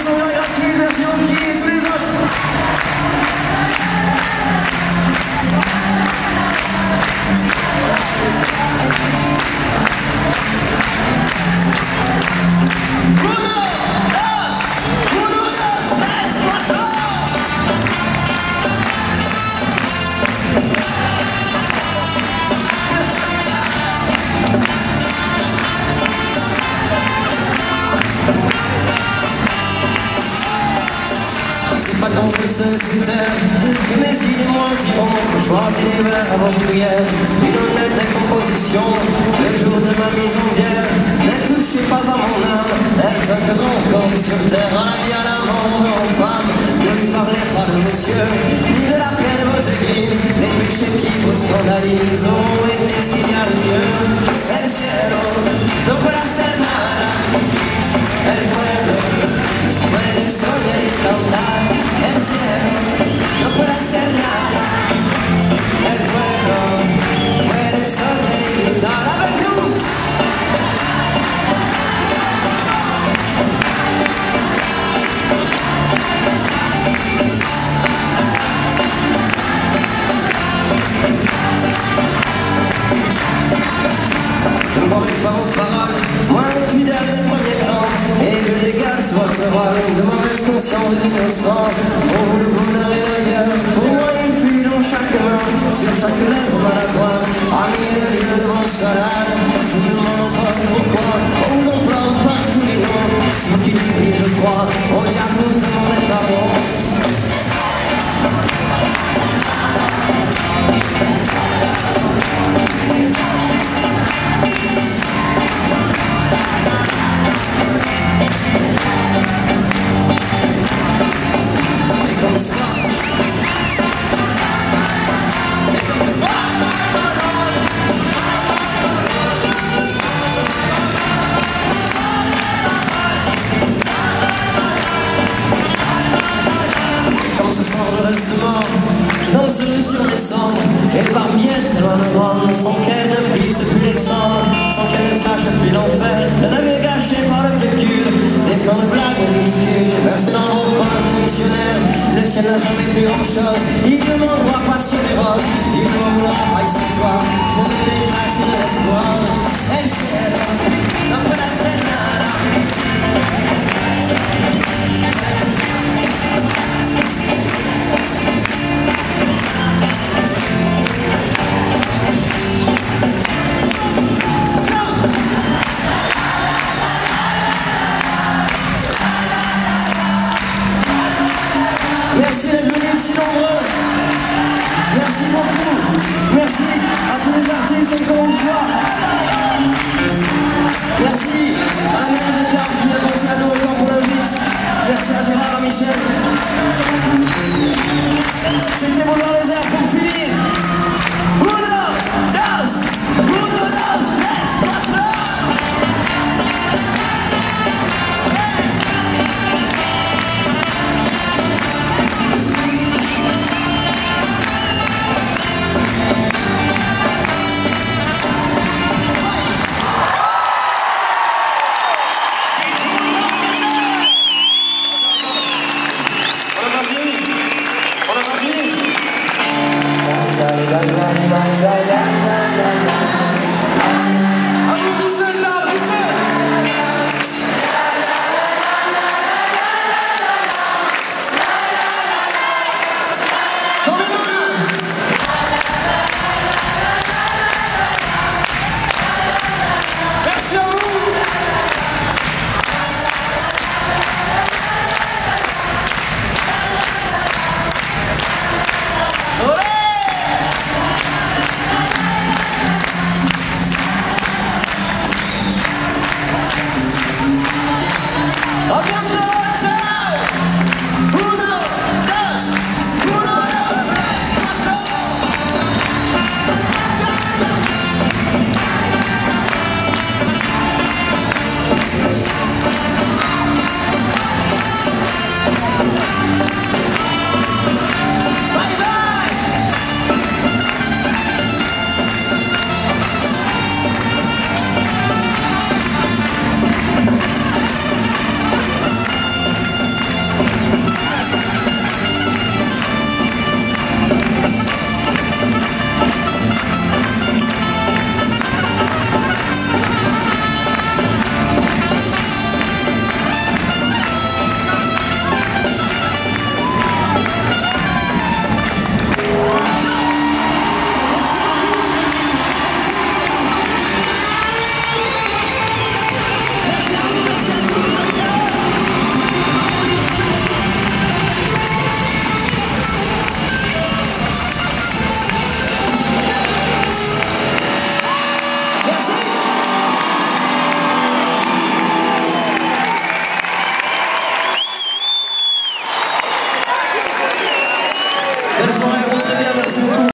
sont bien gratuits, merci Rocky et tous les autres. C'est pas contre ce critère que mes idées moins iront. Choisis les vers avant prière, une honnête décomposition. Le jour de ma mise en bière, ne touchez pas à mon âme. Elle t'interrompt comme sur terre, à la vie, à la mort, aux femmes. Ne lui parlez pas de monsieur, ni de la paix de vos églises. Les péchés qui vous scandalisent, oh, et qu'est-ce qu'il y a de mieux? El cielo no puede hacer nada. El pueblo puede soñar y cantar. El cielo no puede hacer nada. El pueblo puede soñar y gritar. ¡Avec nous! Ne m'aurez pas aux paroles, moins fidèle des premiers temps, et que l'égal soit heureux, de mauvaise conscience des innocents. Oh, le bonheur est ailleurs, pour moi il fuit dans chaque main, sur chaque lèvre maladroite, à mille lieues de vos salades. Je me demande pas pourquoi, on vous emploie par tous les noms, c'est vous qui dites, je crois, au diable nous demandons les pardons. Je danserai sur les cendres, éparpillette loin de Rome, sans qu'elle ne puisse plus descendre, sans qu'elle ne sache plus l'enfer. T'en avais gâché par le pécule, des fins de blagues ridicules, versées dans mon pain de missionnaire. Le ciel n'a jamais pu grand-chose, il ne m'envoie pas sur les roses, il ne m'envoie pas ce soir, je ne l'ai lâché de l'espoir.